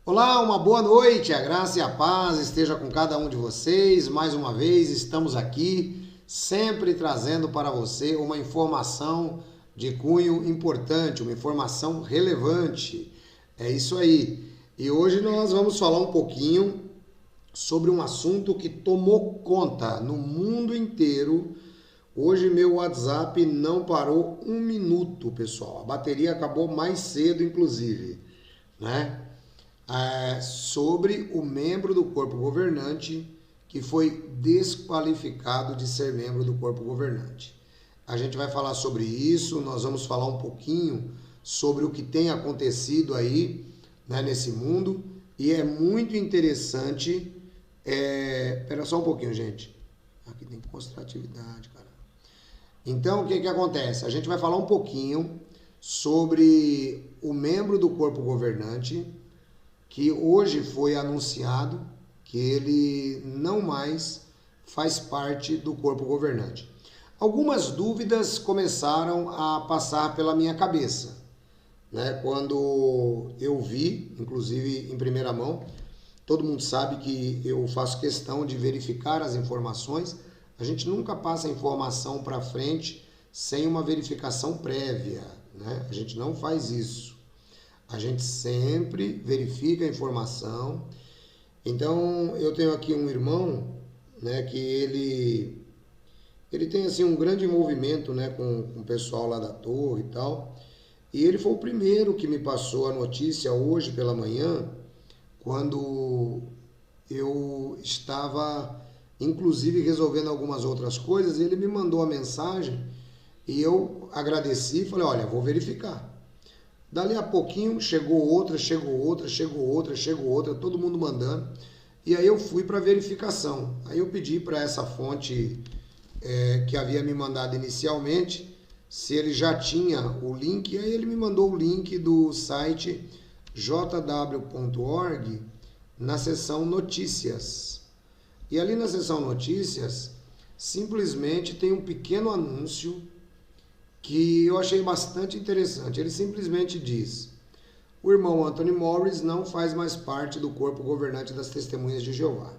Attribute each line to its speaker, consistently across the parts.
Speaker 1: Olá, uma boa noite, a graça e a paz esteja com cada um de vocês. Mais uma vez estamos aqui, sempre trazendo para você uma informação de cunho importante, uma informação relevante. É isso aí. E hoje nós vamos falar um pouquinho sobre um assunto que tomou conta no mundo inteiro. Hoje meu WhatsApp não parou um minuto, pessoal. A bateria acabou mais cedo, inclusive, né? Sobre o membro do corpo governante que foi desqualificado de ser membro do corpo governante. A gente vai falar sobre isso, nós vamos falar um pouquinho sobre o que tem acontecido aí, né, nesse mundo, e é muito interessante. Espera só um pouquinho, gente. Aqui tem que mostrar atividade, cara. Então, o que acontece? A gente vai falar um pouquinho sobre o membro do corpo governante que hoje foi anunciado que ele não mais faz parte do corpo governante. Algumas dúvidas começaram a passar pela minha cabeça, né? Quando eu vi, inclusive em primeira mão, todo mundo sabe que eu faço questão de verificar as informações. A gente nunca passa a informação para frente sem uma verificação prévia, né? A gente não faz isso. A gente sempre verifica a informação. Então, eu tenho aqui um irmão, né, que ele tem assim um grande envolvimento, né, com o pessoal lá da torre e tal. E ele foi o primeiro que me passou a notícia hoje pela manhã, quando eu estava inclusive resolvendo algumas outras coisas. Ele me mandou a mensagem e eu agradeci e falei: olha, vou verificar. Dali a pouquinho chegou outra, todo mundo mandando. E aí eu fui para verificação. Aí eu pedi para essa fonte que havia me mandado inicialmente se ele já tinha o link. E aí ele me mandou o link do site jw.org na seção notícias. E ali na seção notícias simplesmente tem um pequeno anúncio que eu achei bastante interessante. Ele simplesmente diz: o irmão Anthony Morris não faz mais parte do corpo governante das Testemunhas de Jeová.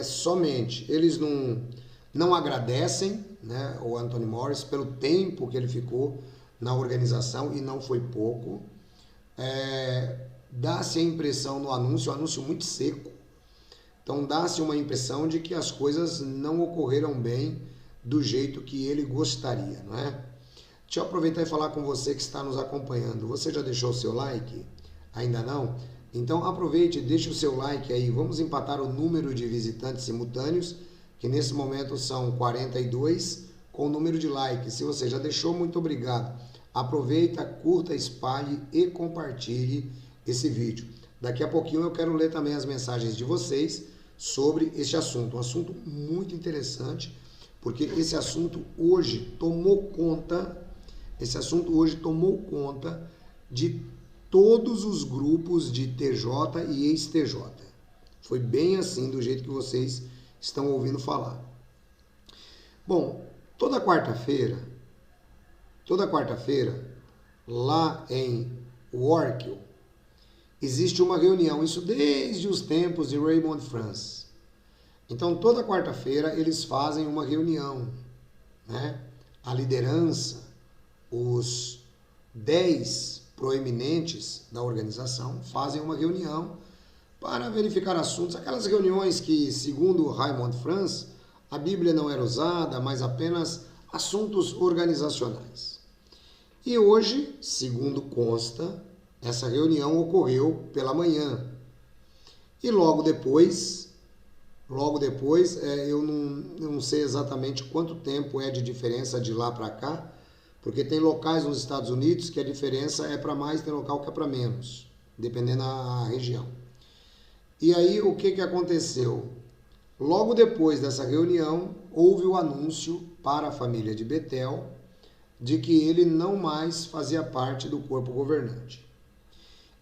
Speaker 1: Somente, eles não agradecem, né, o Anthony Morris pelo tempo que ele ficou na organização, e não foi pouco. Dá-se a impressão no anúncio, um anúncio muito seco, então dá-se uma impressão de que as coisas não ocorreram bem do jeito que ele gostaria, não é? Deixa eu aproveitar e falar com você que está nos acompanhando. Você já deixou o seu like? Ainda não? Então aproveite e deixe o seu like aí. Vamos empatar o número de visitantes simultâneos, que nesse momento são 42, com o número de likes. Se você já deixou, muito obrigado. Aproveita, curta, espalhe e compartilhe esse vídeo. Daqui a pouquinho eu quero ler também as mensagens de vocês sobre este assunto. Um assunto muito interessante, porque esse assunto hoje tomou conta de todos os grupos de TJ e ex-TJ. Foi bem assim, do jeito que vocês estão ouvindo falar. Bom, toda quarta-feira, lá em Warkill, existe uma reunião, isso desde os tempos de Raymond France. Então, toda quarta-feira eles fazem uma reunião, né? A liderança, os 10 proeminentes da organização fazem uma reunião para verificar assuntos, aquelas reuniões que, segundo Raymond France, a Bíblia não era usada, mas apenas assuntos organizacionais. E hoje, segundo consta, essa reunião ocorreu pela manhã. E logo depois, eu não sei exatamente quanto tempo é de diferença de lá para cá, porque tem locais nos Estados Unidos que a diferença é para mais, tem local que é para menos, dependendo da região. E aí o que aconteceu? Logo depois dessa reunião, houve o anúncio para a família de Betel de que ele não mais fazia parte do corpo governante.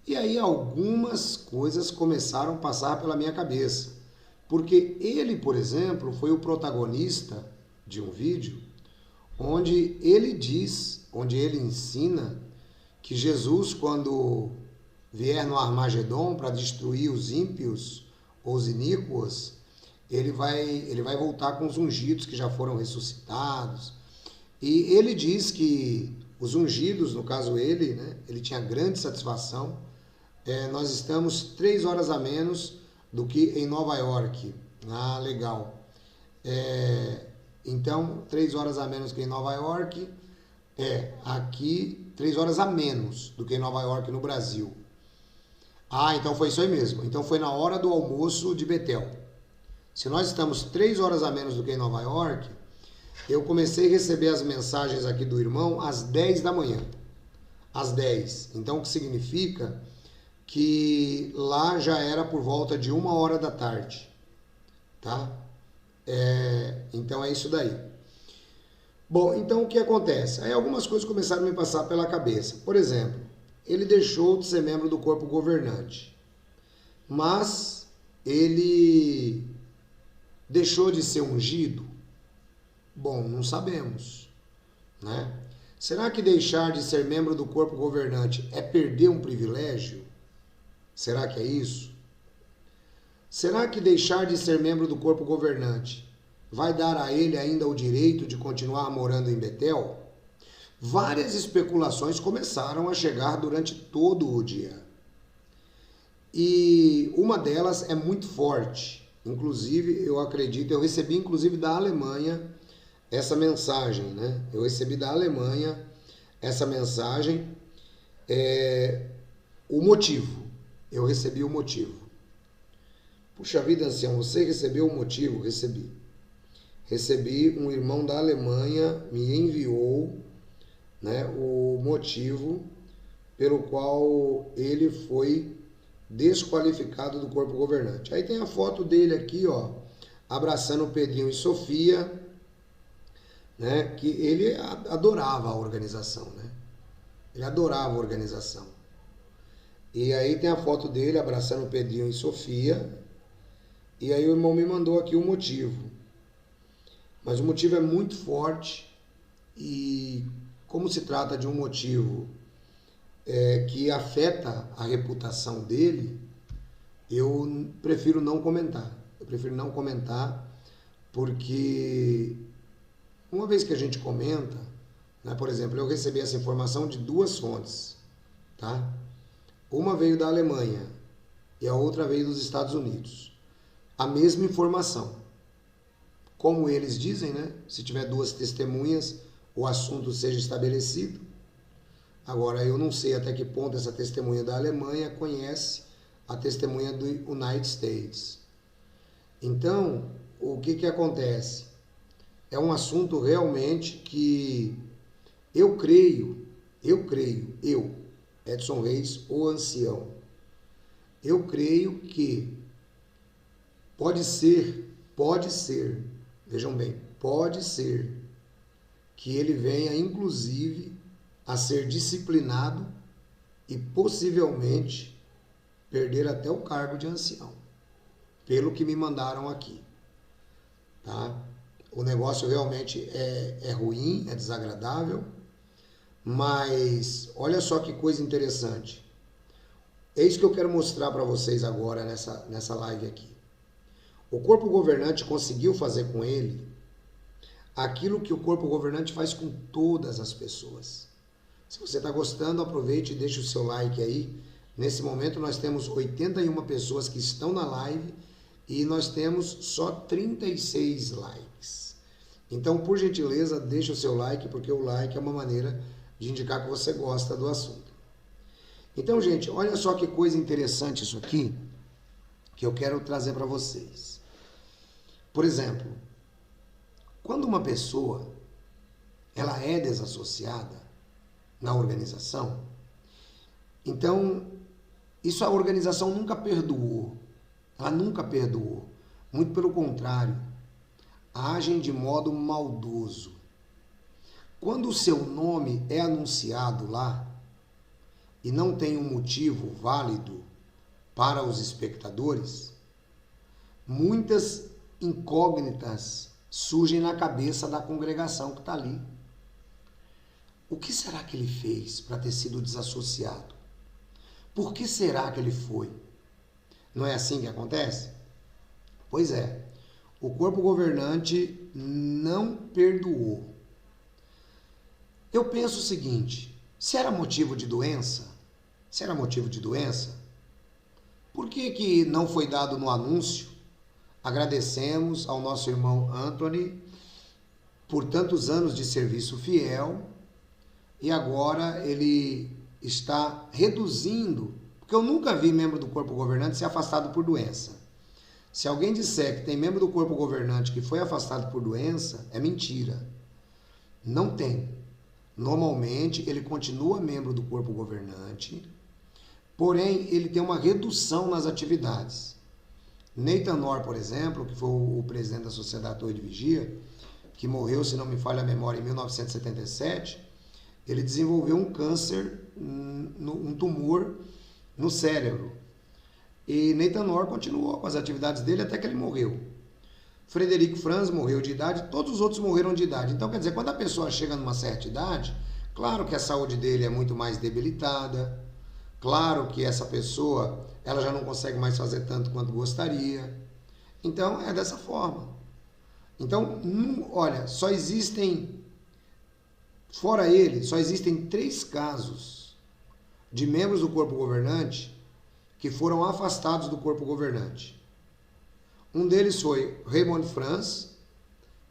Speaker 1: E aí algumas coisas começaram a passar pela minha cabeça, porque ele, por exemplo, foi o protagonista de um vídeo onde ele ensina que Jesus, quando vier no Armagedon para destruir os ímpios ou os iníquos, ele vai voltar com os ungidos que já foram ressuscitados. E ele diz que os ungidos, no caso ele, né, ele tinha grande satisfação. Nós estamos 3 horas a menos do que em Nova York. Ah, legal. Então, 3 horas a menos que em Nova York. Aqui, 3 horas a menos do que em Nova York, no Brasil. Ah, então foi isso aí mesmo. Então foi na hora do almoço de Betel. Se nós estamos 3 horas a menos do que em Nova York, eu comecei a receber as mensagens aqui do irmão às 10 da manhã. Às 10. Então, o que significa que lá já era por volta de 1 hora da tarde. Tá? Então é isso daí. Bom, então o que acontece? Aí algumas coisas começaram a me passar pela cabeça. Por exemplo, ele deixou de ser membro do corpo governante, mas ele deixou de ser ungido? Bom, não sabemos, né? Será que deixar de ser membro do corpo governante é perder um privilégio? Será que é isso? Será que deixar de ser membro do corpo governante vai dar a ele ainda o direito de continuar morando em Betel? Várias especulações começaram a chegar durante todo o dia. E uma delas é muito forte. Inclusive, eu acredito, eu recebi inclusive da Alemanha essa mensagem, né? Eu recebi da Alemanha essa mensagem, o motivo. Eu recebi o motivo. Puxa vida, ancião, você recebeu o motivo? Recebi. Recebi, um irmão da Alemanha me enviou, né, o motivo pelo qual ele foi desqualificado do corpo governante. Aí tem a foto dele aqui, ó, abraçando Pedrinho e Sofia, né, que ele adorava a organização, né? Ele adorava a organização. E aí tem a foto dele abraçando Pedrinho e Sofia. E aí o irmão me mandou aqui o motivo. Mas o motivo é muito forte e como se trata de um motivo que afeta a reputação dele, eu prefiro não comentar. Eu prefiro não comentar porque uma vez que a gente comenta, né, por exemplo, eu recebi essa informação de 2 fontes, tá? Uma veio da Alemanha e a outra veio dos Estados Unidos. A mesma informação. Como eles dizem, né? Se tiver 2 testemunhas, o assunto seja estabelecido. Agora, eu não sei até que ponto essa testemunha da Alemanha conhece a testemunha do United States. Então, o que acontece? É um assunto realmente que eu creio, Edson Reis, o ancião, eu creio que pode ser, vejam bem, pode ser que ele venha, inclusive, a ser disciplinado e possivelmente perder até o cargo de ancião, pelo que me mandaram aqui, tá? O negócio realmente é ruim, é desagradável, mas olha só que coisa interessante. É isso que eu quero mostrar para vocês agora nessa live aqui. O corpo governante conseguiu fazer com ele aquilo que o corpo governante faz com todas as pessoas. Se você está gostando, aproveite e deixe o seu like aí. Nesse momento nós temos 81 pessoas que estão na live e nós temos só 36 likes. Então, por gentileza, deixe o seu like, porque o like é uma maneira de indicar que você gosta do assunto. Então, gente, olha só que coisa interessante isso aqui que eu quero trazer para vocês. Por exemplo, quando uma pessoa ela é desassociada na organização, então isso a organização nunca perdoou. Ela nunca perdoou. Muito pelo contrário, agem de modo maldoso. Quando o seu nome é anunciado lá e não tem um motivo válido para os espectadores, muitas incógnitas surgem na cabeça da congregação que está ali. O que será que ele fez para ter sido desassociado? Por que será que ele foi? Não é assim que acontece? Pois é, o corpo governante não perdoou. Eu penso o seguinte, se era motivo de doença, por que não foi dado no anúncio? Agradecemos ao nosso irmão Anthony por tantos anos de serviço fiel e agora ele está reduzindo, porque eu nunca vi membro do corpo governante ser afastado por doença. Se alguém disser que tem membro do corpo governante que foi afastado por doença, é mentira. Não tem. Normalmente ele continua membro do corpo governante, porém ele tem uma redução nas atividades. Nathan Orr, por exemplo, que foi o presidente da Sociedade Torre de Vigia, que morreu, se não me falha a memória, em 1977, ele desenvolveu um câncer, um tumor no cérebro. E Nathan Orr continuou com as atividades dele até que ele morreu. Frederico Franz morreu de idade, todos os outros morreram de idade. Então, quer dizer, quando a pessoa chega numa certa idade, claro que a saúde dele é muito mais debilitada, claro que essa pessoa ela já não consegue mais fazer tanto quanto gostaria. Então, é dessa forma. Então, olha, fora ele, só existem 3 casos de membros do corpo governante que foram afastados do corpo governante. Um deles foi Raymond Franz,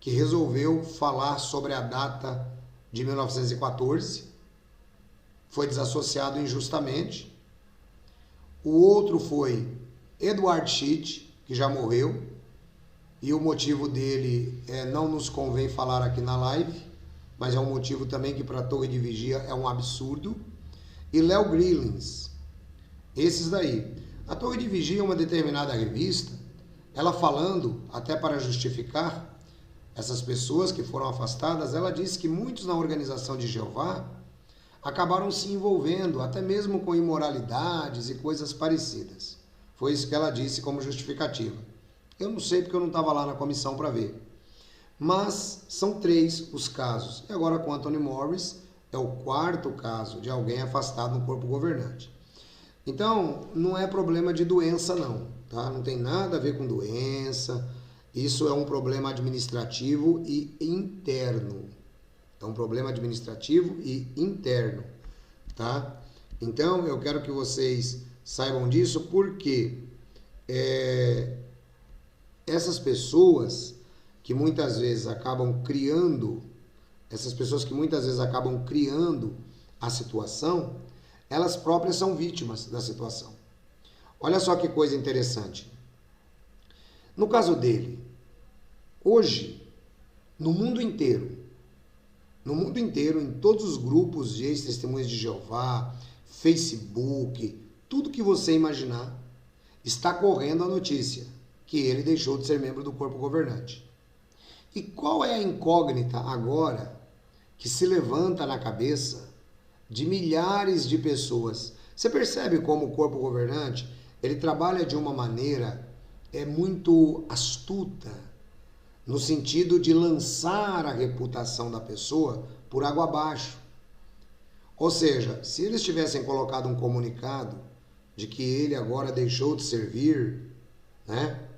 Speaker 1: que resolveu falar sobre a data de 1914, foi desassociado injustamente. O outro foi Edward Schitt, que já morreu, e o motivo dele não nos convém falar aqui na live, mas é um motivo também que para a Torre de Vigia é um absurdo. E Léo Grillins, esses daí. A Torre de Vigia é uma determinada revista, ela falando, até para justificar essas pessoas que foram afastadas, ela disse que muitos na organização de Jeová acabaram se envolvendo, até mesmo com imoralidades e coisas parecidas. Foi isso que ela disse como justificativa. Eu não sei porque eu não estava lá na comissão para ver. Mas são 3 os casos. E agora com Anthony Morris é o 4º caso de alguém afastado no corpo governante. Então, não é problema de doença não, tá? Não tem nada a ver com doença. Isso é um problema administrativo e interno. É um problema administrativo e interno, tá? Então, eu quero que vocês saibam disso porque essas pessoas que muitas vezes acabam criando a situação, elas próprias são vítimas da situação. Olha só que coisa interessante. No caso dele, hoje, no mundo inteiro, em todos os grupos de ex-testemunhas de Jeová, Facebook, tudo que você imaginar, está correndo a notícia que ele deixou de ser membro do corpo governante. E qual é a incógnita agora que se levanta na cabeça de milhares de pessoas? Você percebe como o corpo governante, ele trabalha de uma maneira muito astuta, no sentido de lançar a reputação da pessoa por água abaixo. Ou seja, se eles tivessem colocado um comunicado de que ele agora deixou de servir, né?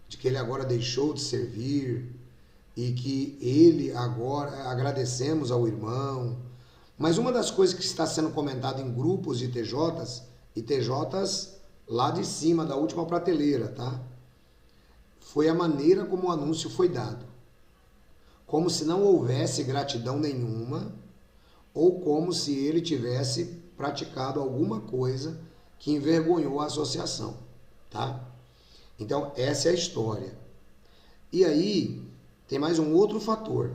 Speaker 1: De que ele agora deixou de servir e que ele agora, agradecemos ao irmão. Mas uma das coisas que está sendo comentada em grupos de TJs, e TJs lá de cima, da última prateleira, tá? Foi a maneira como o anúncio foi dado. Como se não houvesse gratidão nenhuma, ou como se ele tivesse praticado alguma coisa que envergonhou a associação, tá? Então, essa é a história. E aí, tem mais um outro fator,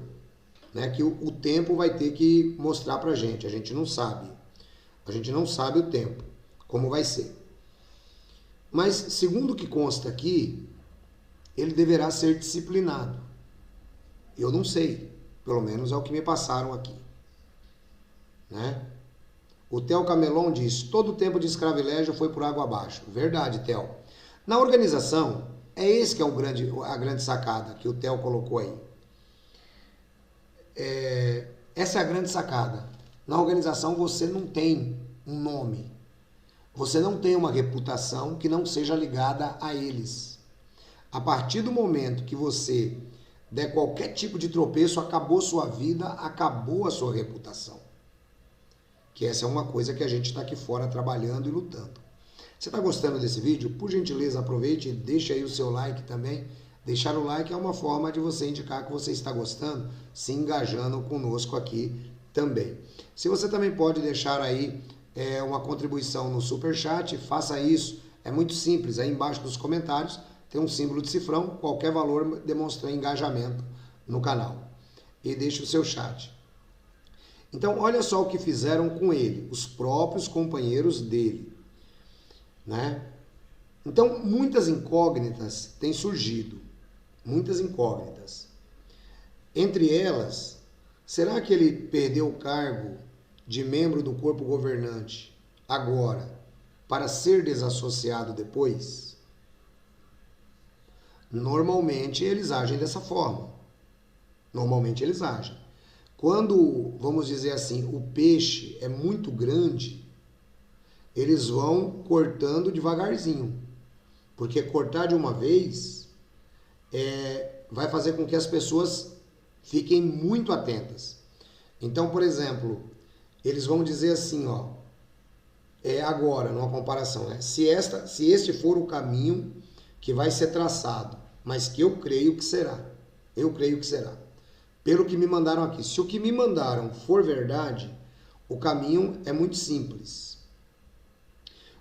Speaker 1: né, que o tempo vai ter que mostrar pra gente. A gente não sabe. A gente não sabe o tempo, como vai ser. Mas, segundo o que consta aqui, ele deverá ser disciplinado. Eu não sei, pelo menos é o que me passaram aqui, né? O Theo Camelon diz, todo o tempo de escravilégio foi por água abaixo. Verdade, Theo. Na organização, é esse que é a grande sacada que o Theo colocou aí. Essa é a grande sacada. Na organização você não tem um nome. você não tem uma reputação que não seja ligada a eles. A partir do momento que você der qualquer tipo de tropeço, acabou sua vida, acabou a sua reputação. Que essa é uma coisa que a gente está aqui fora trabalhando e lutando. Você está gostando desse vídeo? Por gentileza, aproveite e deixe aí o seu like também. Deixar o like é uma forma de você indicar que você está gostando, se engajando conosco aqui também. Se você também pode deixar aí uma contribuição no Superchat, faça isso. É muito simples, aí embaixo dos comentários tem um símbolo de cifrão, qualquer valor demonstra engajamento no canal. E deixe o seu chat. Então, olha só o que fizeram com ele, os próprios companheiros dele, né? Então, muitas incógnitas têm surgido, muitas incógnitas. Entre elas, será que ele perdeu o cargo de membro do corpo governante agora para ser desassociado depois? Normalmente eles agem dessa forma. Normalmente eles agem. Quando, vamos dizer assim, o peixe é muito grande, eles vão cortando devagarzinho. Porque cortar de uma vez vai fazer com que as pessoas fiquem muito atentas. Então, por exemplo, eles vão dizer assim, ó, agora, numa comparação, né? Se este for o caminho que vai ser traçado, mas que eu creio que será. Eu creio que será. Pelo que me mandaram aqui. Se o que me mandaram for verdade, o caminho é muito simples.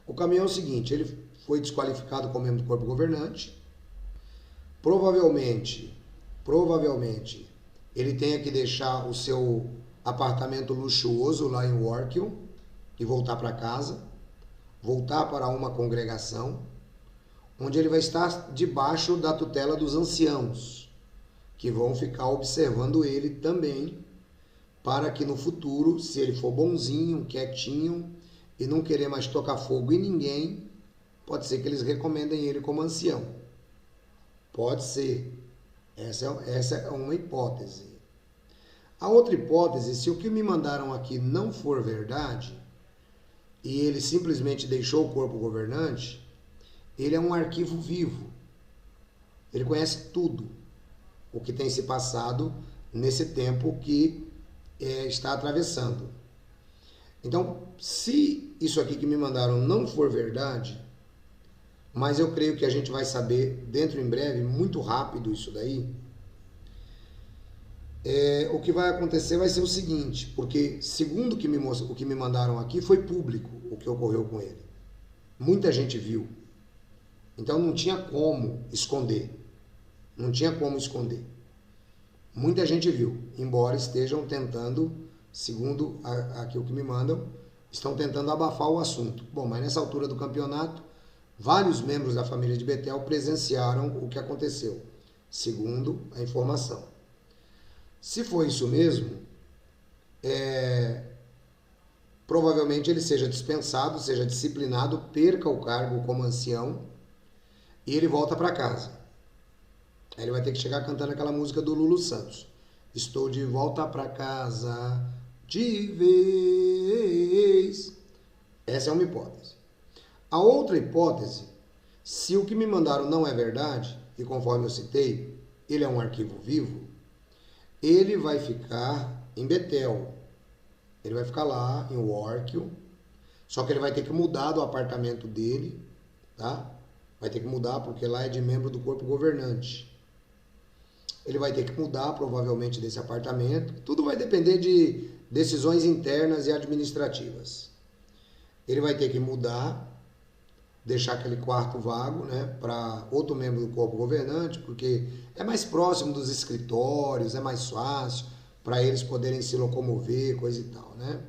Speaker 1: O caminho é o seguinte, ele foi desqualificado como membro do corpo governante. Provavelmente, ele tenha que deixar o seu apartamento luxuoso lá em Warkill e voltar para casa, voltar para uma congregação, onde ele vai estar debaixo da tutela dos anciãos, que vão ficar observando ele também, para que no futuro, se ele for bonzinho, quietinho e não querer mais tocar fogo em ninguém, pode ser que eles recomendem ele como ancião. Pode ser. Essa é uma hipótese. A outra hipótese, se o que me mandaram aqui não for verdade, e ele simplesmente deixou o corpo governante, ele é um arquivo vivo. Ele conhece tudo o que tem se passado nesse tempo que está atravessando. Então, se isso aqui que me mandaram não for verdade, mas eu creio que a gente vai saber dentro em breve, muito rápido isso daí, o que vai acontecer vai ser o seguinte, porque segundo o que me mandaram aqui, foi público o que ocorreu com ele. Muita gente viu. Então não tinha como esconder. Não tinha como esconder. Muita gente viu, embora estejam tentando, segundo aqui o que me mandam, estão tentando abafar o assunto. Bom, mas nessa altura do campeonato, vários membros da família de Betel presenciaram o que aconteceu, segundo a informação. Se for isso mesmo, provavelmente ele seja dispensado, seja disciplinado, perca o cargo como ancião, e ele volta para casa. Aí ele vai ter que chegar cantando aquela música do Lulu Santos. Estou de volta para casa de vez. Essa é uma hipótese. A outra hipótese, se o que me mandaram não é verdade, e conforme eu citei, ele é um arquivo vivo, ele vai ficar em Betel. Ele vai ficar lá em Warkill, só que ele vai ter que mudar do apartamento dele, tá? Vai ter que mudar porque lá é de membro do corpo governante. Ele vai ter que mudar provavelmente desse apartamento. Tudo vai depender de decisões internas e administrativas. Ele vai ter que mudar, deixar aquele quarto vago, né, para outro membro do corpo governante, porque é mais próximo dos escritórios, é mais fácil para eles poderem se locomover, coisa e tal, né?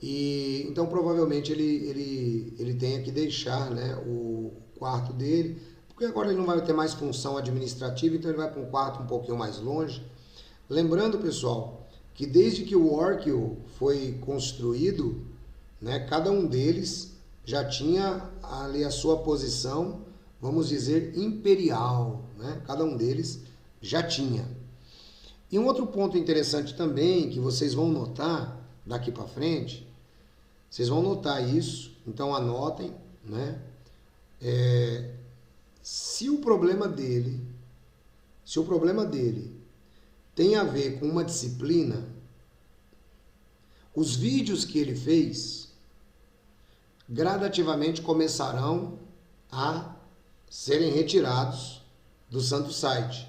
Speaker 1: E então provavelmente ele tenha que deixar, né, o quarto dele, porque agora ele não vai ter mais função administrativa, então ele vai para um quarto um pouquinho mais longe. Lembrando, pessoal, que desde que o Warkill foi construído, né, cada um deles já tinha ali a sua posição, vamos dizer, imperial, né? Cada um deles já tinha. E um outro ponto interessante também, que vocês vão notar daqui para frente, Vocês vão notar isso, então anotem, né? Se o problema dele tem a ver com uma disciplina, os vídeos que ele fez gradativamente começarão a serem retirados do santo site.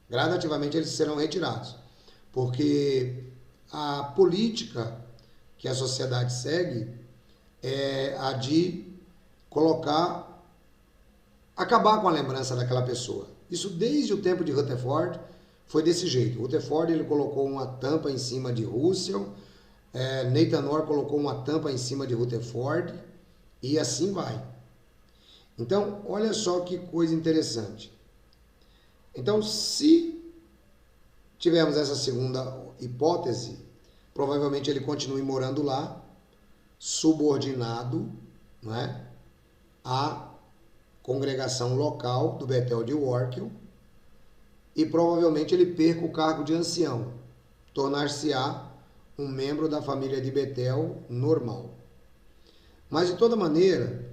Speaker 1: Gradativamente eles serão retirados, porque a política que a sociedade segue é a de acabar com a lembrança daquela pessoa. Isso desde o tempo de Rutherford foi desse jeito. Rutherford ele colocou uma tampa em cima de Russell, Nathan Orr colocou uma tampa em cima de Rutherford e assim vai. Então, olha só que coisa interessante. Então, se tivermos essa segunda hipótese, provavelmente ele continue morando lá, subordinado, não é, à congregação local do Bethel de Warkill, e provavelmente ele perca o cargo de ancião, tornar-se-á um membro da família de Bethel normal. Mas, de toda maneira,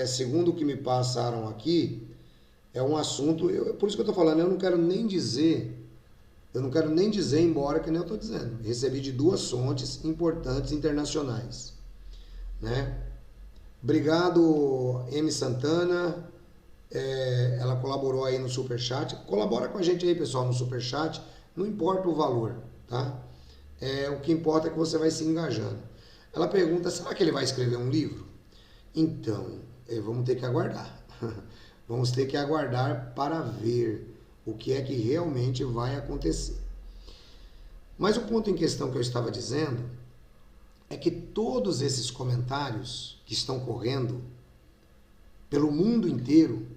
Speaker 1: segundo o que me passaram aqui, é um assunto, por isso que eu estou falando, eu não quero nem dizer, embora que nem eu estou dizendo. Recebi de 2 fontes importantes internacionais, né? Obrigado, M. Santana, ela colaborou aí no Superchat. Colabora com a gente aí, pessoal, no Superchat, não importa o valor, tá? O que importa é que você vai se engajando. Ela pergunta, será que ele vai escrever um livro? Então, vamos ter que aguardar. Vamos ter que aguardar para ver o que é que realmente vai acontecer. Mas o ponto em questão que eu estava dizendo é que todos esses comentários que estão correndo pelo mundo inteiro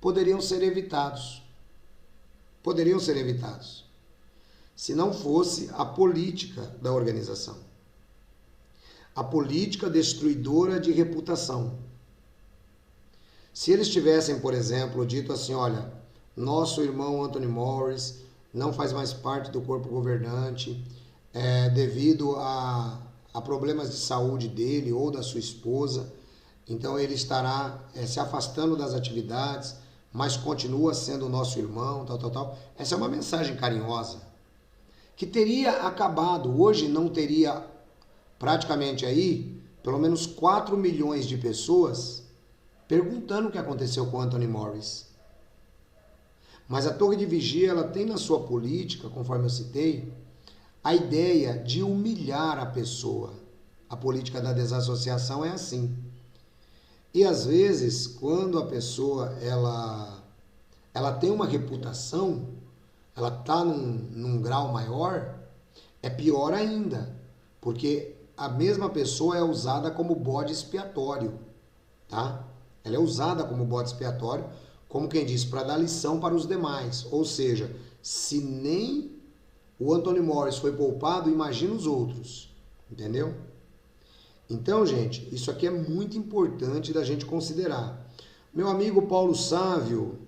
Speaker 1: poderiam ser evitados. Poderiam ser evitados. Se não fosse a política da organização. A política destruidora de reputação. Se eles tivessem, por exemplo, dito assim, olha, nosso irmão Anthony Morris não faz mais parte do corpo governante devido a problemas de saúde dele ou da sua esposa, então ele estará se afastando das atividades, mas continua sendo nosso irmão, tal. Essa é uma mensagem carinhosa, que teria acabado, hoje não teria praticamente aí, pelo menos 4 milhões de pessoas perguntando o que aconteceu com Anthony Morris. Mas a Torre de Vigia, ela tem na sua política, conforme eu citei, a ideia de humilhar a pessoa. A política da desassociação é assim. E às vezes, quando a pessoa ela tem uma reputação, ela está num grau maior, é pior ainda, porque a mesma pessoa é usada como bode expiatório, tá? Ela é usada como bode expiatório, como quem diz, para dar lição para os demais. Ou seja, se nem o Anthony Morris foi poupado, imagina os outros. Entendeu? Então, gente, isso aqui é muito importante da gente considerar. Meu amigo Paulo Sávio,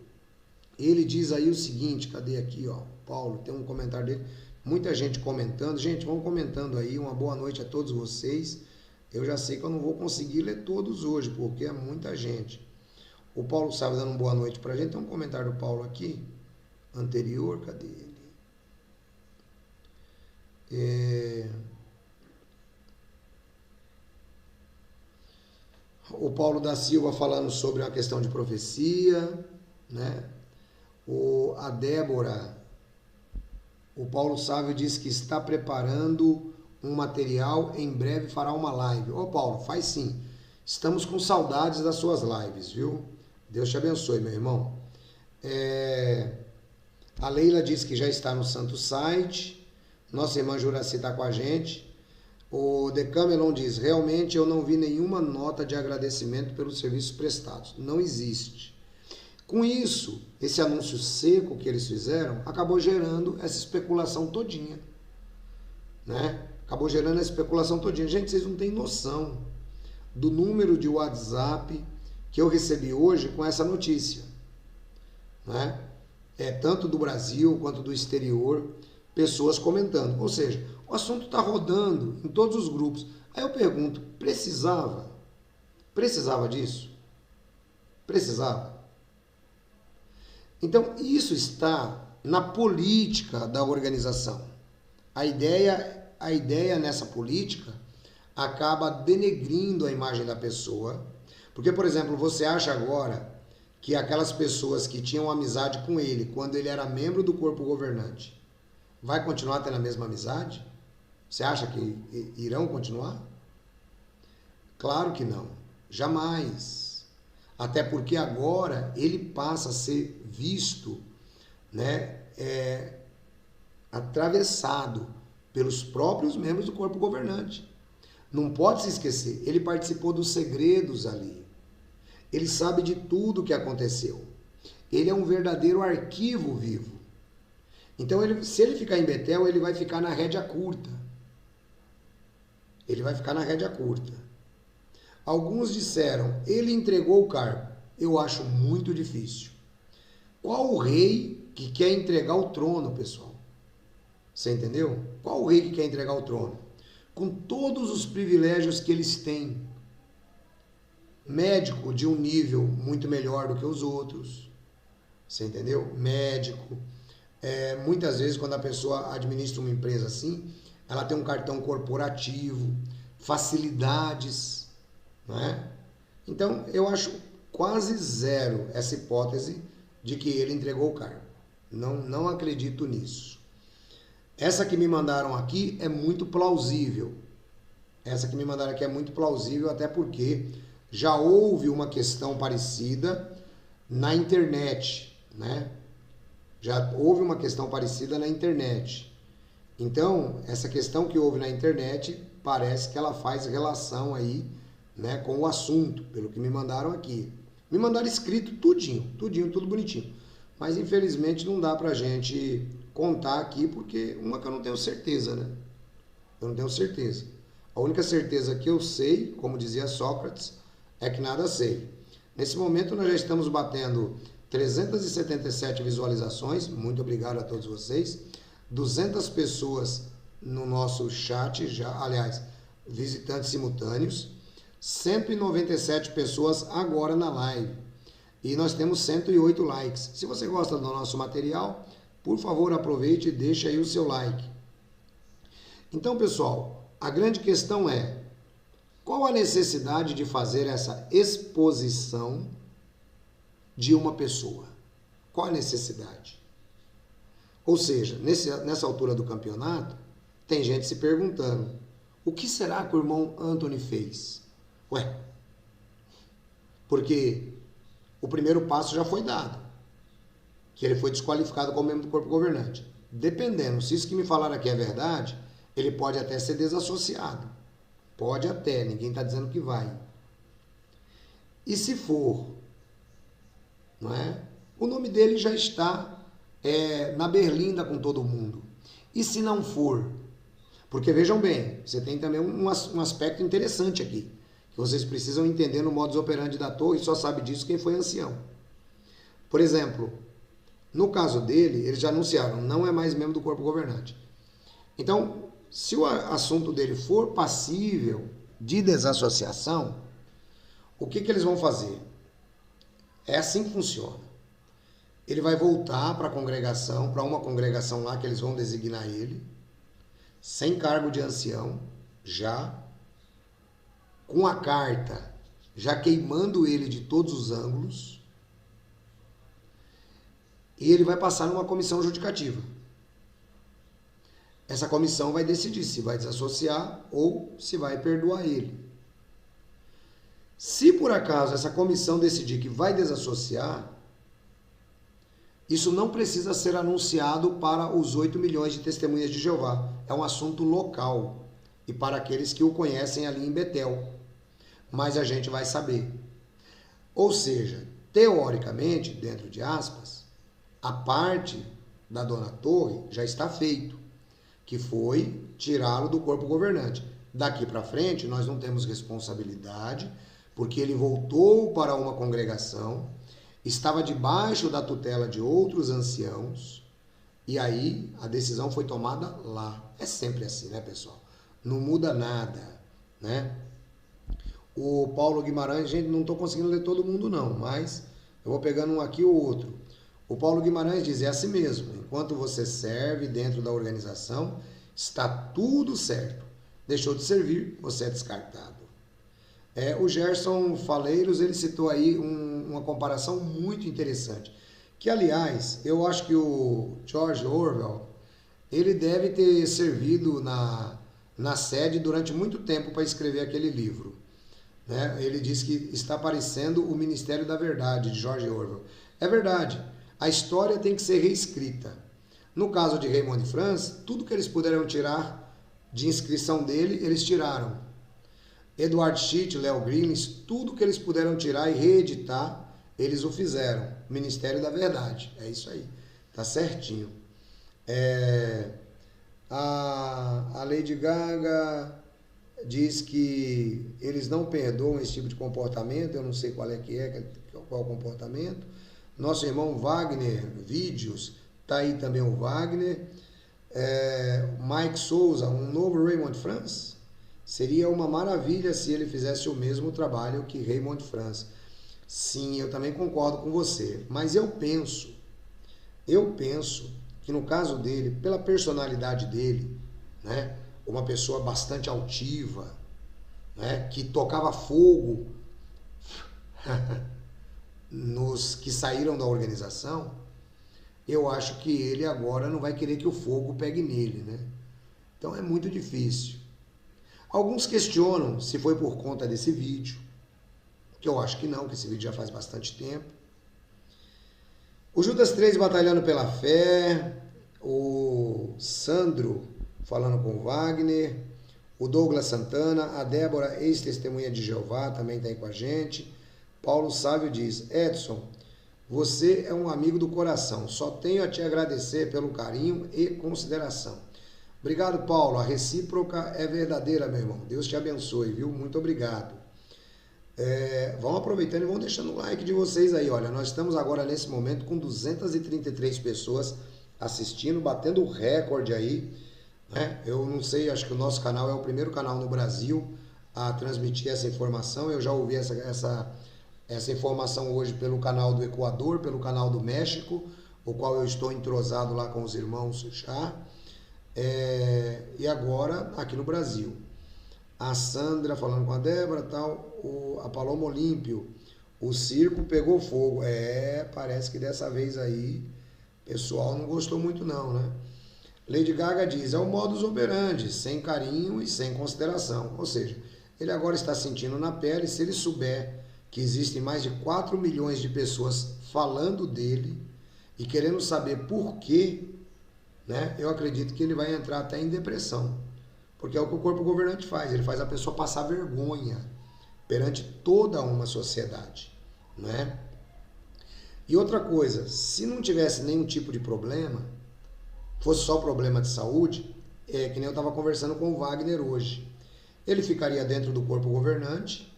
Speaker 1: ele diz aí o seguinte, cadê aqui, ó? Paulo, tem um comentário dele, muita gente comentando. Gente, vão comentando aí, uma boa noite a todos vocês. Eu já sei que eu não vou conseguir ler todos hoje, porque é muita gente. O Paulo Sávio dando uma boa noite pra gente. Tem um comentário do Paulo aqui, anterior, cadê ele? O Paulo da Silva falando sobre uma questão de profecia, né? A Débora, o Paulo Sávio disse que está preparando um material, em breve fará uma live. Ô Paulo, faz sim. Estamos com saudades das suas lives, viu? Deus te abençoe, meu irmão. A Leila disse que já está no santo site. Nossa irmã Juraci está com a gente. O Decamelon diz, realmente eu não vi nenhuma nota de agradecimento pelos serviços prestados. Não existe. Com isso, esse anúncio seco que eles fizeram, acabou gerando essa especulação todinha. Né? Acabou gerando essa especulação todinha. Gente, vocês não têm noção do número de WhatsApp que eu recebi hoje com essa notícia. Né? Tanto do Brasil quanto do exterior, pessoas comentando. Ou seja, o assunto está rodando em todos os grupos. Aí eu pergunto, precisava? Precisava disso? Precisava? Então, isso está na política da organização. A ideia nessa política acaba denegrindo a imagem da pessoa. Porque, por exemplo, você acha agora que aquelas pessoas que tinham amizade com ele quando ele era membro do corpo governante vai continuar tendo a mesma amizade? Você acha que irão continuar? Claro que não. Jamais. Até porque agora ele passa a ser visto, né, atravessado pelos próprios membros do corpo governante. Não pode se esquecer, ele participou dos segredos ali. Ele sabe de tudo o que aconteceu. Ele é um verdadeiro arquivo vivo. Então, se ele ficar em Betel, ele vai ficar na rédea curta. Ele vai ficar na rédea curta. Alguns disseram, ele entregou o cargo. Eu acho muito difícil. Qual o rei que quer entregar o trono, pessoal? Você entendeu? Qual o rei que quer entregar o trono? Com todos os privilégios que eles têm. Médico de um nível muito melhor do que os outros. Você entendeu? Médico. Muitas vezes, quando a pessoa administra uma empresa assim, ela tem um cartão corporativo, facilidades, não é? Então, eu acho quase zero essa hipótese de que ele entregou o cargo. Não acredito nisso. Essa que me mandaram aqui é muito plausível. Essa que me mandaram aqui é muito plausível, até porque já houve uma questão parecida na internet, né? Já houve uma questão parecida na internet. Então, essa questão que houve na internet, parece que ela faz relação aí, né, com o assunto, pelo que me mandaram aqui. Me mandaram escrito tudinho, tudo bonitinho. Mas, infelizmente, não dá pra gente contar aqui, porque uma que eu não tenho certeza, né? Eu não tenho certeza. A única certeza que eu sei, como dizia Sócrates, é que nada sei. Nesse momento, nós já estamos batendo 377 visualizações, muito obrigado a todos vocês. 200 pessoas no nosso chat, já, aliás, visitantes simultâneos. 197 pessoas agora na live. E nós temos 108 likes. Se você gosta do nosso material, por favor, aproveite e deixe aí o seu like. Então, pessoal, a grande questão é: qual a necessidade de fazer essa exposição de uma pessoa? Qual a necessidade? Ou seja, nessa altura do campeonato, tem gente se perguntando: o que será que o irmão Anthony fez? Ué, porque o primeiro passo já foi dado, que ele foi desqualificado como membro do corpo governante. Dependendo, se isso que me falaram aqui é verdade, ele pode até ser desassociado. Pode até, ninguém está dizendo que vai. E se for, não é? O nome dele já está na berlinda com todo mundo. E se não for? Porque vejam bem, você tem também um aspecto interessante aqui, que vocês precisam entender no modus operandi da torre, e só sabe disso quem foi ancião. Por exemplo, no caso dele, eles já anunciaram, não é mais membro do corpo governante. Então, se o assunto dele for passível de desassociação, o que eles vão fazer? É assim que funciona. Ele vai voltar para a congregação, para uma congregação lá que eles vão designar ele, sem cargo de ancião, já, com a carta, já queimando ele de todos os ângulos, e ele vai passar numa comissão judicativa. Essa comissão vai decidir se vai desassociar ou se vai perdoar ele. Se por acaso essa comissão decidir que vai desassociar, isso não precisa ser anunciado para os 8 milhões de testemunhas de Jeová. É um assunto local e para aqueles que o conhecem ali em Betel. Mas a gente vai saber. Ou seja, teoricamente, dentro de aspas, a parte da dona Torre já está feito, que foi tirá-lo do corpo governante. Daqui para frente, nós não temos responsabilidade, porque ele voltou para uma congregação, estava debaixo da tutela de outros anciãos, e aí a decisão foi tomada lá. É sempre assim, né, pessoal? Não muda nada. né? O Paulo Guimarães, gente, não estou conseguindo ler todo mundo não, mas eu vou pegando um aqui ou outro. O Paulo Guimarães diz, é assim mesmo, enquanto você serve dentro da organização, está tudo certo. Deixou de servir, você é descartado. O Gerson Faleiros, ele citou aí uma comparação muito interessante, que aliás, eu acho que o George Orwell, ele deve ter servido na sede durante muito tempo para escrever aquele livro. Né? Ele diz que está parecendo o Ministério da Verdade, de George Orwell. É verdade, a história tem que ser reescrita. No caso de Raymond Franz, tudo que eles puderam tirar de inscrição dele, eles tiraram. Edward Schitt, Léo Greenes, tudo que eles puderam tirar e reeditar, eles o fizeram. Ministério da Verdade, é isso aí, tá certinho. A Lady Gaga diz que eles não perdoam esse tipo de comportamento, eu não sei qual qual comportamento. Nosso irmão Wagner Vídeos, tá aí também o Wagner. Mike Souza, um novo Raymond Franz? Seria uma maravilha se ele fizesse o mesmo trabalho que Raymond Franz. Sim, eu também concordo com você, mas eu penso que no caso dele, pela personalidade dele, né, uma pessoa bastante altiva, né, que tocava fogo nos que saíram da organização, eu acho que ele agora não vai querer que o fogo pegue nele, né? Então é muito difícil. Alguns questionam se foi por conta desse vídeo, que eu acho que não, que esse vídeo já faz bastante tempo. O Judas 3 batalhando pela fé, o Sandro falando com o Wagner, o Douglas Santana, a Débora, ex-testemunha de Jeová, também está aí com a gente. Paulo Sávio diz, Edson, você é um amigo do coração, só tenho a te agradecer pelo carinho e consideração. Obrigado, Paulo, a recíproca é verdadeira, meu irmão. Deus te abençoe, viu? Muito obrigado. Vão aproveitando e vão deixando o like de vocês aí. Olha, nós estamos agora nesse momento com 233 pessoas assistindo, batendo o recorde aí, né? Eu não sei, acho que o nosso canal é o primeiro canal no Brasil a transmitir essa informação. Eu já ouvi essa informação hoje pelo canal do Equador, pelo canal do México, o qual eu estou entrosado lá com os irmãos já. E agora aqui no Brasil. A Sandra falando com a Débora, tal, a Paloma Olímpio, o circo pegou fogo. Parece que dessa vez aí o pessoal não gostou muito não, né? Lady Gaga diz, é o modus operandi, sem carinho e sem consideração. Ou seja, ele agora está sentindo na pele, se ele souber que existem mais de 4 milhões de pessoas falando dele e querendo saber por quê, né? Eu acredito que ele vai entrar até em depressão. Porque é o que o corpo governante faz, ele faz a pessoa passar vergonha perante toda uma sociedade, né? E outra coisa, se não tivesse nenhum tipo de problema, fosse só problema de saúde, que nem eu estava conversando com o Wagner hoje, ele ficaria dentro do corpo governante,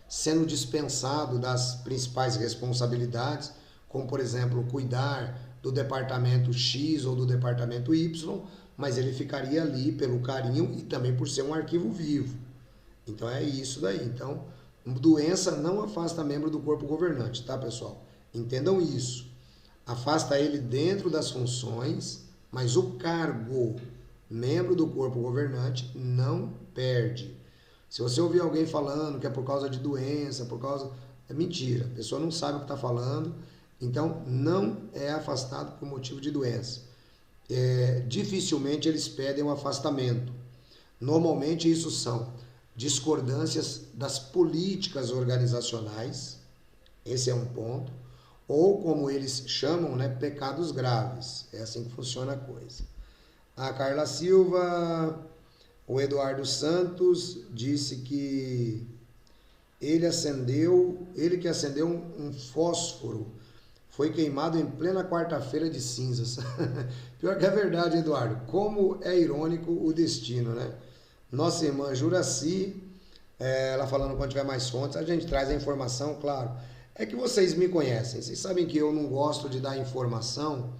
Speaker 1: sendo dispensado das principais responsabilidades, como por exemplo, cuidar do departamento X ou do departamento Y, mas ele ficaria ali pelo carinho e também por ser um arquivo vivo. Então é isso daí. Então, doença não afasta membro do corpo governante, tá, pessoal? Entendam isso. Afasta ele dentro das funções, mas o cargo, membro do corpo governante, não perde. Se você ouvir alguém falando que é por causa de doença, é mentira. A pessoa não sabe o que está falando, então não é afastado por motivo de doença. Dificilmente eles pedem um afastamento. Normalmente isso são discordâncias das políticas organizacionais, esse é um ponto, ou como eles chamam, né, pecados graves. É assim que funciona a coisa. A Carla Silva, o Eduardo Santos disse que ele que acendeu um fósforo, foi queimado em plena quarta-feira de cinzas. Pior que é verdade, Eduardo. Como é irônico o destino, né? Nossa irmã Juraci, ela falando quando tiver mais fontes, a gente traz a informação, claro. É que vocês me conhecem, vocês sabem que eu não gosto de dar informação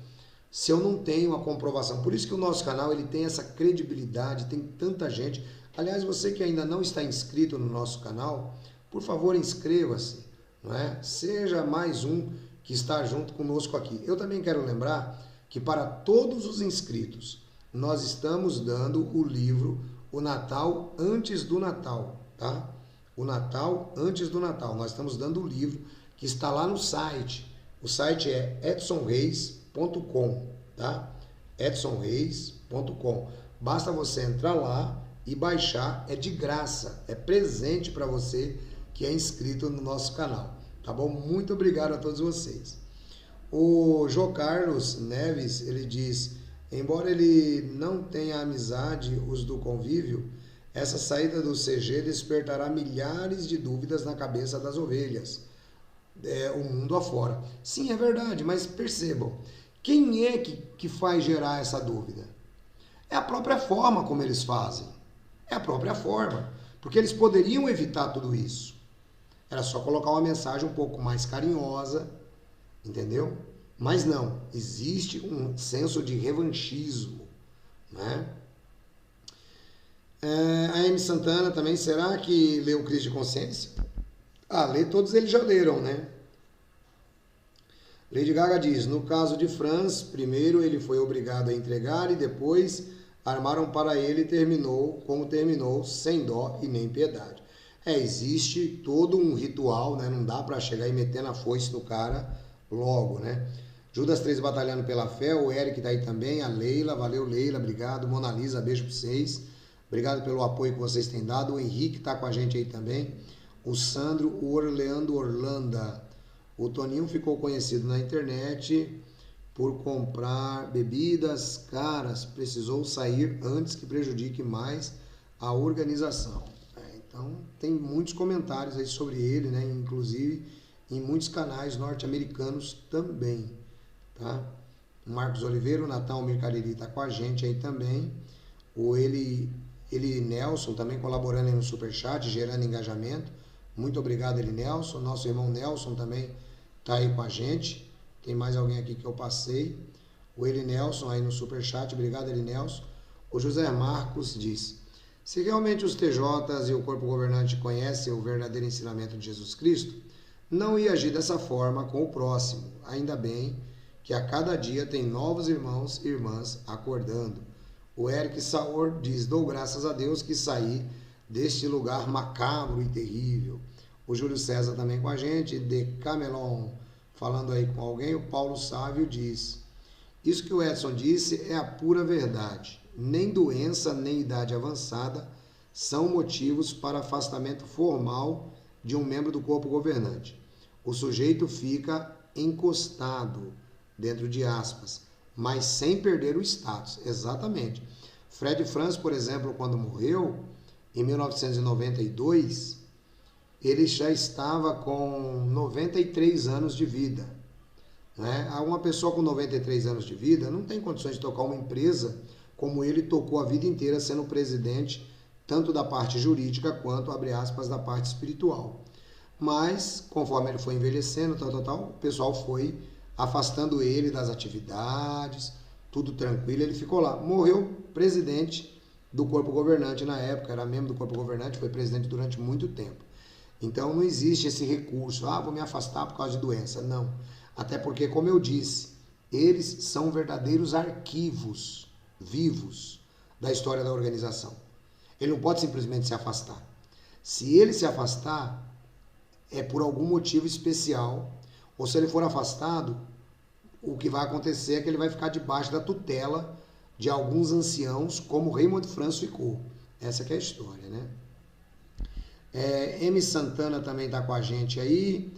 Speaker 1: se eu não tenho a comprovação. Por isso que o nosso canal ele tem essa credibilidade, tem tanta gente. Aliás, você que ainda não está inscrito no nosso canal, por favor, inscreva-se, não é? Seja mais um que está junto conosco aqui. Eu também quero lembrar que para todos os inscritos, nós estamos dando o livro O Natal Antes do Natal, tá? O Natal Antes do Natal. Nós estamos dando o livro que está lá no site. O site é edsonreis.com, tá? edsonreis.com. Basta você entrar lá e baixar, é de graça, é presente para você que é inscrito no nosso canal, tá bom? Muito obrigado a todos vocês. O João Carlos Neves, ele diz, embora ele não tenha amizade os do convívio, essa saída do CG despertará milhares de dúvidas na cabeça das ovelhas, o mundo afora. Sim, é verdade, mas percebam, quem é que faz gerar essa dúvida? É a própria forma como eles fazem. É a própria forma. Porque eles poderiam evitar tudo isso. Era só colocar uma mensagem um pouco mais carinhosa, entendeu? Mas não, existe um senso de revanchismo, né? A M. Santana também, será que leu Crise de Consciência? Todos eles já leram, né? Lady Gaga diz, no caso de Franz, primeiro ele foi obrigado a entregar e depois armaram para ele e terminou como terminou, sem dó e nem piedade. Existe todo um ritual, né? Não dá para chegar e meter na foice no cara logo, né? Judas 3 batalhando pela fé, o Eric tá aí também, a Leila, valeu Leila, obrigado, Mona Lisa, beijo pra vocês, obrigado pelo apoio que vocês têm dado, o Henrique tá com a gente aí também, o Sandro, o Orleando Orlanda, o Toninho ficou conhecido na internet por comprar bebidas caras, precisou sair antes que prejudique mais a organização. Então, tem muitos comentários aí sobre ele, né? Inclusive em muitos canais norte-americanos também, tá? O Marcos Oliveira, o Natal Mercariri está com a gente aí também. O ele Nelson também colaborando aí no Superchat, gerando engajamento. Muito obrigado, ele Nelson. Nosso irmão Nelson também está aí com a gente. Tem mais alguém aqui que eu passei. O ele Nelson aí no Superchat, obrigado, ele Nelson. O José Marcos diz, se realmente os TJs e o corpo governante conhecem o verdadeiro ensinamento de Jesus Cristo, não ia agir dessa forma com o próximo. Ainda bem que a cada dia tem novos irmãos e irmãs acordando. O Eric Saor diz, dou graças a Deus que saí deste lugar macabro e terrível. O Júlio César também com a gente, de Camelon, falando aí com alguém. O Paulo Sávio diz, isso que o Edson disse é a pura verdade. Nem doença, nem idade avançada são motivos para afastamento formal de um membro do corpo governante. O sujeito fica encostado, dentro de aspas, mas sem perder o status. Exatamente. Fred Franz, por exemplo, quando morreu, em 1992, ele já estava com 93 anos de vida. Né? Uma pessoa com 93 anos de vida não tem condições de tocar uma empresa como ele tocou a vida inteira sendo presidente, tanto da parte jurídica quanto, abre aspas, da parte espiritual. Mas, conforme ele foi envelhecendo, o pessoal foi afastando ele das atividades, tudo tranquilo, ele ficou lá. Morreu presidente do corpo governante na época, era membro do corpo governante, foi presidente durante muito tempo. Então, não existe esse recurso, vou me afastar por causa de doença. Não. Até porque, como eu disse, eles são verdadeiros arquivos vivos da história da organização. Ele não pode simplesmente se afastar. Se ele se afastar, é por algum motivo especial, ou se ele for afastado, o que vai acontecer é que ele vai ficar debaixo da tutela de alguns anciãos, como Raymond Franz ficou. Essa que é a história, né? M. Santana também está com a gente aí,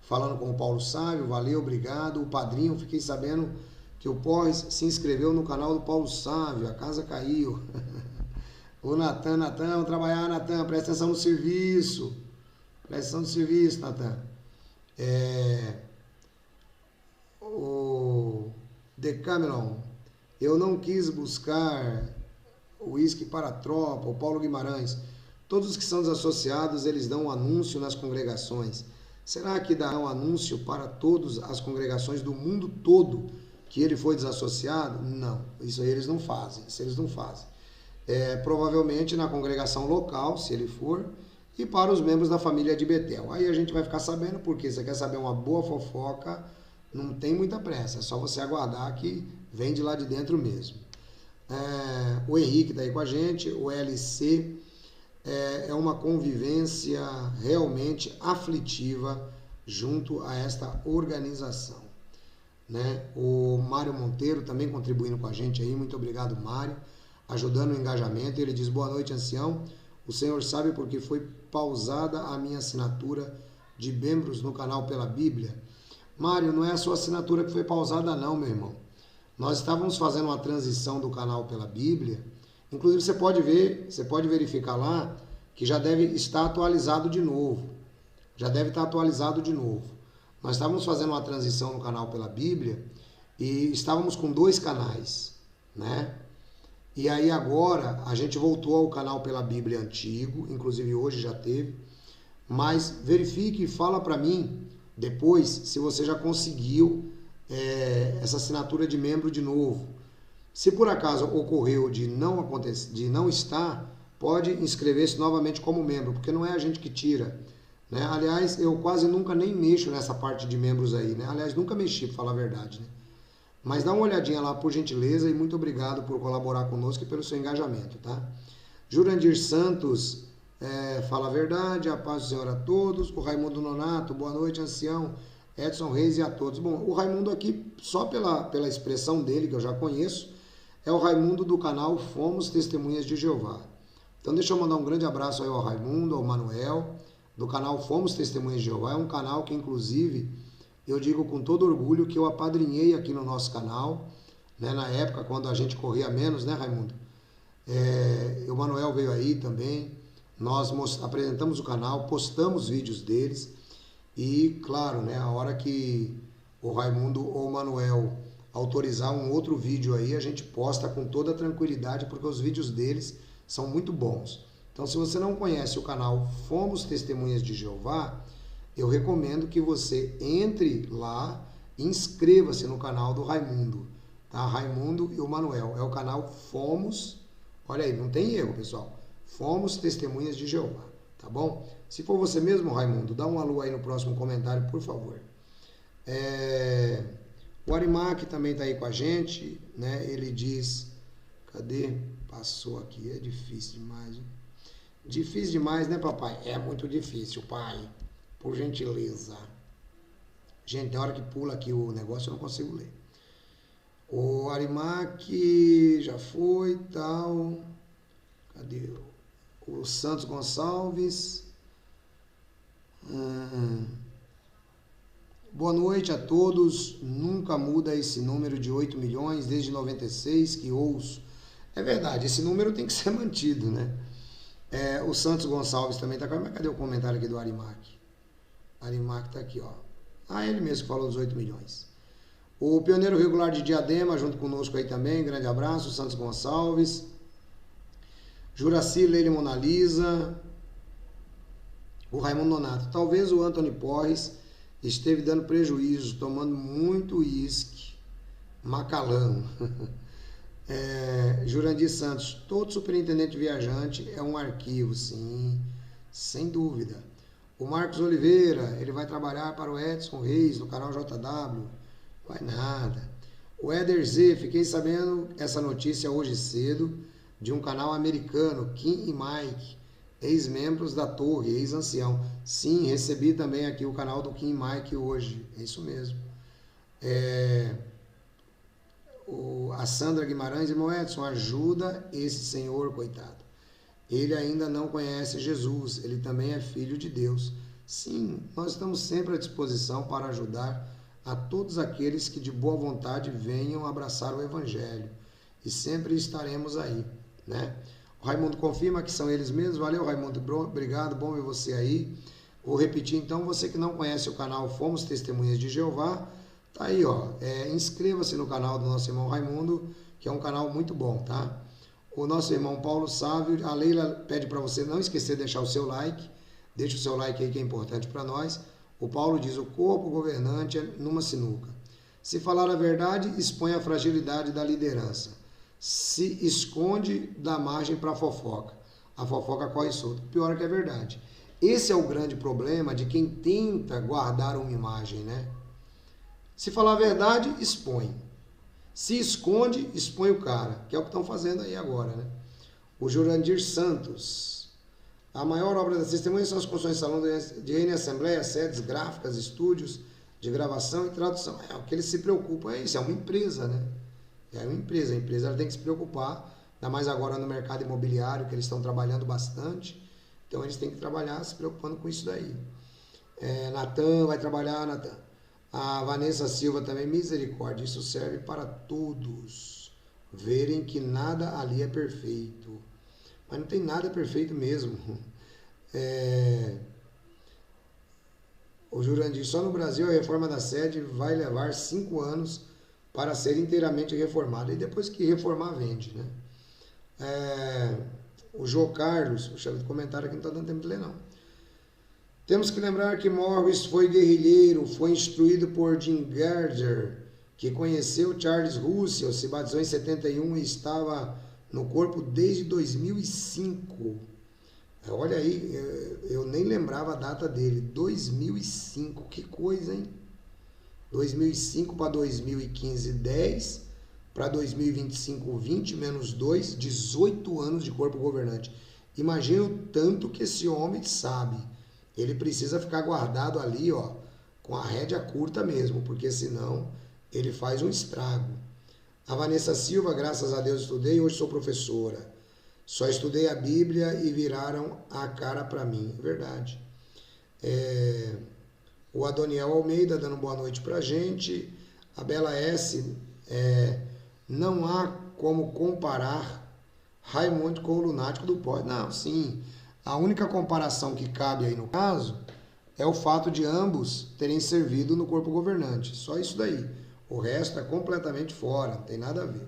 Speaker 1: falando com o Paulo Sávio, valeu, obrigado. O Padrinho, fiquei sabendo que o Porres se inscreveu no canal do Paulo Sávio, a casa caiu. O Natan, vamos trabalhar, Natan, presta atenção no serviço. Presta atenção no serviço, Natan. O Decameron, eu não quis buscar o uísque para a tropa, o Paulo Guimarães. Todos os que são desassociados, eles dão um anúncio nas congregações. Será que dá um anúncio para todas as congregações do mundo todo que ele foi desassociado? Não, isso aí eles não fazem, provavelmente na congregação local, se ele for, e para os membros da família de Betel. Aí a gente vai ficar sabendo, porque você quer saber uma boa fofoca, não tem muita pressa, é só você aguardar que vem de lá de dentro mesmo. O Henrique está aí com a gente, o LC, é uma convivência realmente aflitiva junto a esta organização, né? O Mário Monteiro também contribuindo com a gente aí, muito obrigado, Mário, ajudando o engajamento. Ele diz: boa noite, ancião, o senhor sabe por que foi pausada a minha assinatura de membros no canal pela Bíblia? Mário, não é a sua assinatura que foi pausada não, meu irmão. Nós estávamos fazendo uma transição do canal pela Bíblia, inclusive você pode verificar lá que já deve estar atualizado de novo. Nós estávamos fazendo uma transição no canal pela Bíblia e estávamos com 2 canais, né? E aí agora a gente voltou ao canal pela Bíblia antigo, inclusive hoje já teve, mas verifique e fala para mim depois se você já conseguiu essa assinatura de membro de novo. Se por acaso ocorreu de não estar, pode inscrever-se novamente como membro, porque não é a gente que tira, né? Aliás, eu quase nunca nem mexo nessa parte de membros aí, né? Aliás, nunca mexi, para falar a verdade, né? Mas dá uma olhadinha lá, por gentileza, e muito obrigado por colaborar conosco e pelo seu engajamento, tá? Jurandir Santos, fala a verdade, a paz do Senhor a todos. O Raimundo Nonato, boa noite, ancião. Edson Reis e a todos. Bom, o Raimundo aqui, só pela expressão dele, que eu já conheço, é o Raimundo do canal Fomos Testemunhas de Jeová. Então deixa eu mandar um grande abraço aí ao Raimundo, ao Manuel, do canal Fomos Testemunhas de Jeová. É um canal que, inclusive, eu digo com todo orgulho que eu apadrinhei aqui no nosso canal, né, na época, quando a gente corria menos, né, Raimundo? O Manuel veio aí também, nós apresentamos o canal, postamos vídeos deles e, claro, né, a hora que o Raimundo ou o Manuel autorizar um outro vídeo aí, a gente posta com toda tranquilidade, porque os vídeos deles são muito bons. Então, se você não conhece o canal Fomos Testemunhas de Jeová, eu recomendo que você entre lá e inscreva-se no canal do Raimundo, tá? Raimundo e o Manuel. É o canal Fomos, olha aí, não tem erro, pessoal. Fomos Testemunhas de Jeová, tá bom? Se for você mesmo, Raimundo, dá um alô aí no próximo comentário, por favor. O Arimac também está aí com a gente, né? Ele diz, cadê? Passou aqui, é difícil demais. Difícil demais, né, papai? É muito difícil, pai. Por gentileza. Gente, na hora que pula aqui o negócio eu não consigo ler. O Arimac já foi, tal. Cadê? O Santos Gonçalves. Boa noite a todos. Nunca muda esse número de 8 milhões desde 96 que ouço. É verdade, esse número tem que ser mantido, né? O Santos Gonçalves também está aqui. Mas cadê o comentário aqui do Arimac? Arimac está aqui, ó. Ele mesmo que falou dos 8 milhões. O Pioneiro Regular de Diadema, junto conosco aí também. Grande abraço, Santos Gonçalves. Juraci Leile Mona Lisa. O Raimundo Nonato. Talvez o Anthony Porres esteve dando prejuízo, tomando muito uísque. Macalão. Jurandir Santos. Todo superintendente viajante é um arquivo, sim. Sem dúvida. O Marcos Oliveira, ele vai trabalhar para o Edson Reis, do canal JW. Vai nada. O Éder Z, fiquei sabendo essa notícia hoje cedo, de um canal americano, Kim e Mike, ex-membros da Torre, ex-ancião. Sim, recebi também aqui o canal do Kim e Mike hoje. É isso mesmo. A Sandra Guimarães, irmão Edson, ajuda esse senhor, coitado. Ele ainda não conhece Jesus, ele também é filho de Deus. Sim, nós estamos sempre à disposição para ajudar a todos aqueles que de boa vontade venham abraçar o Evangelho. E sempre estaremos aí, né? O Raimundo confirma que são eles mesmos. Valeu, Raimundo, obrigado, bom ver você aí. Vou repetir então, você que não conhece o canal Fomos Testemunhas de Jeová, tá aí, ó. Inscreva-se no canal do nosso irmão Raimundo, que é um canal muito bom, tá? O nosso irmão Paulo Sávio, a Leila pede para você não esquecer de deixar o seu like. Deixa o seu like aí que é importante para nós. O Paulo diz, o corpo governante é numa sinuca. Se falar a verdade, expõe a fragilidade da liderança. se esconde da margem para a fofoca. A fofoca corre solta. Pior é que é verdade. Esse é o grande problema de quem tenta guardar uma imagem, né? Se falar a verdade, expõe. Se esconde, expõe o cara, que é o que estão fazendo aí agora, né? O Jurandir Santos. A maior obra das testemunhas são as construções de salão de reino e assembleia, sedes gráficas, estúdios de gravação e tradução. É o que eles se preocupam, é isso, é uma empresa, né? É uma empresa, a empresa ela tem que se preocupar, ainda mais agora no mercado imobiliário, que eles estão trabalhando bastante, então eles têm que trabalhar se preocupando com isso daí. Natan vai trabalhar, Natan. A Vanessa Silva também, misericórdia, isso serve para todos verem que nada ali é perfeito. Mas não tem nada perfeito mesmo. O Jurandir, só no Brasil a reforma da sede vai levar 5 anos para ser inteiramente reformada. E depois que reformar, vende, né? O João Carlos, deixa eu ver o comentário aqui, não está dando tempo de ler, não. Temos que lembrar que Morris foi guerrilheiro, foi instruído por Jim Gardner, que conheceu Charles Russell, se batizou em 71 e estava no corpo desde 2005. Olha aí, eu nem lembrava a data dele, 2005, que coisa, hein? 2005 para 2015, 10, para 2025, 20 menos 2, 18 anos de corpo governante. Imagina o tanto que esse homem sabe. Ele precisa ficar guardado ali, ó, com a rédea curta mesmo, porque senão ele faz um estrago. A Vanessa Silva, graças a Deus estudei, hoje sou professora. Só estudei a Bíblia e viraram a cara para mim. Verdade. O Adoniel Almeida dando boa noite pra gente. A Bela S. Não há como comparar Raimundo com o lunático do Pó. Não, sim. A única comparação que cabe aí no caso é o fato de ambos terem servido no corpo governante. Só isso daí. O resto é completamente fora, não tem nada a ver.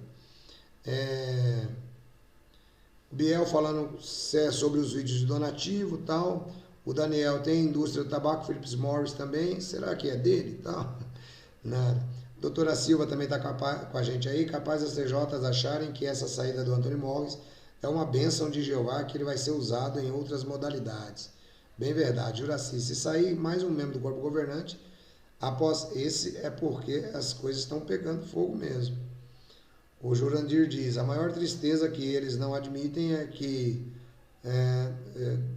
Speaker 1: O Biel falando sobre os vídeos de donativo e tal. O Daniel tem indústria do tabaco, Philip Morris também. Será que é dele? Tal? Nada. A doutora Silva também está com a gente aí. Capaz das TJs acharem que essa saída do Antônio Morris é uma bênção de Jeová, que ele vai ser usado em outras modalidades. Bem verdade, Juraci. Se sair mais um membro do corpo governante, após esse é porque as coisas estão pegando fogo mesmo. O Jurandir diz, a maior tristeza que eles não admitem é que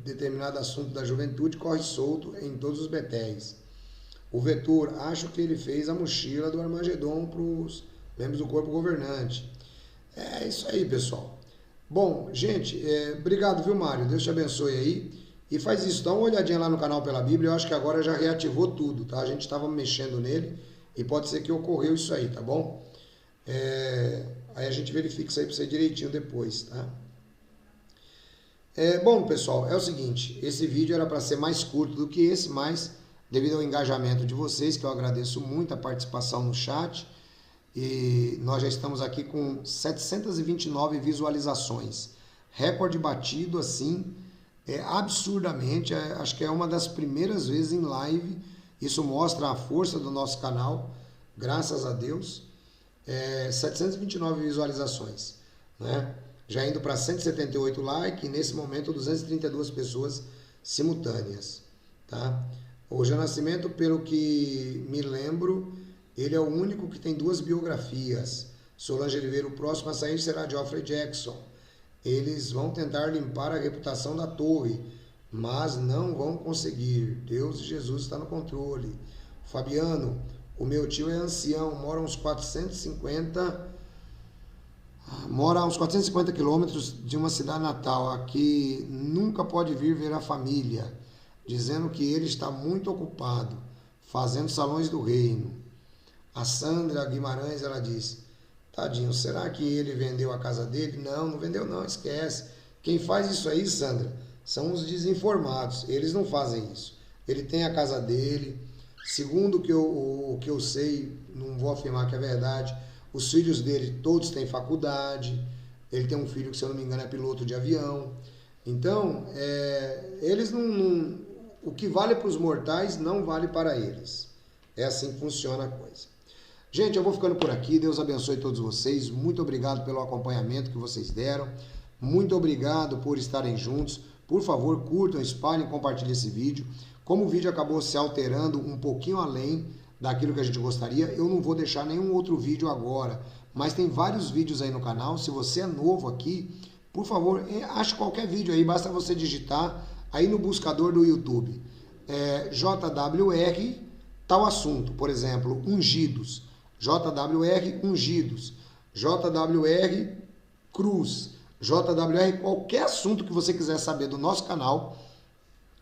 Speaker 1: determinado assunto da juventude corre solto em todos os betéis. O Vetor, acho que ele fez a mochila do Armagedon para os membros do corpo governante. É isso aí, pessoal. Bom, gente, obrigado, viu, Mário? Deus te abençoe aí. E faz isso, dá uma olhadinha lá no canal Pela Bíblia. Eu acho que agora já reativou tudo, tá? A gente estava mexendo nele e pode ser que ocorreu isso aí, tá bom? Aí a gente verifica isso aí para você direitinho depois, tá? Bom, pessoal, é o seguinte. Esse vídeo era para ser mais curto do que esse, mas devido ao engajamento de vocês, que eu agradeço muito a participação no chat, e nós já estamos aqui com 729 visualizações. Recorde batido, assim, absurdamente. Acho que é uma das primeiras vezes em live. Isso mostra a força do nosso canal, graças a Deus. 729 visualizações, né? Já indo para 178 likes, e nesse momento 232 pessoas simultâneas, tá? O Jean Nascimento, pelo que me lembro, ele é o único que tem 2 biografias. Solange Oliveira, o próximo a sair será Geoffrey Jackson. Eles vão tentar limpar a reputação da torre, mas não vão conseguir. Deus e Jesus estão no controle. Fabiano, o meu tio é ancião, mora a uns 450 quilômetros de uma cidade natal. Aqui nunca pode vir ver a família, dizendo que ele está muito ocupado, fazendo salões do reino. A Sandra Guimarães, ela diz, tadinho, será que ele vendeu a casa dele? Não, não vendeu não, esquece. Quem faz isso aí, Sandra, são os desinformados, eles não fazem isso. Ele tem a casa dele, segundo o que eu sei, não vou afirmar que é verdade, os filhos dele todos têm faculdade, ele tem um filho que, se eu não me engano, é piloto de avião. Então, eles não... O que vale para os mortais não vale para eles. É assim que funciona a coisa. Gente, eu vou ficando por aqui. Deus abençoe todos vocês. Muito obrigado pelo acompanhamento que vocês deram. Muito obrigado por estarem juntos. Por favor, curtam, espalhem, compartilhem esse vídeo. Como o vídeo acabou se alterando um pouquinho além daquilo que a gente gostaria, eu não vou deixar nenhum outro vídeo agora. Mas tem vários vídeos aí no canal. Se você é novo aqui, por favor, ache qualquer vídeo aí. Basta você digitar aí no buscador do YouTube. JWR, tal assunto. Por exemplo, ungidos. JWR ungidos. JWR cruz. JWR, qualquer assunto que você quiser saber do nosso canal,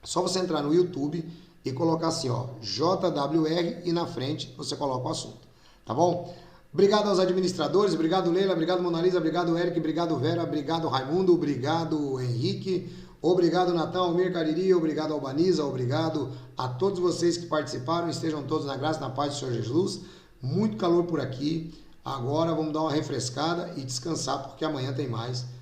Speaker 1: só você entrar no YouTube e colocar assim, ó, JWR e na frente você coloca o assunto, tá bom? Obrigado aos administradores, obrigado Leila, obrigado Mona Lisa, obrigado Eric, obrigado Vera, obrigado Raimundo, obrigado Henrique, obrigado Natan, Almir Cariri, obrigado Albaniza, obrigado a todos vocês que participaram, estejam todos na graça e na paz do Senhor Jesus. Muito calor por aqui, agora vamos dar uma refrescada e descansar porque amanhã tem mais.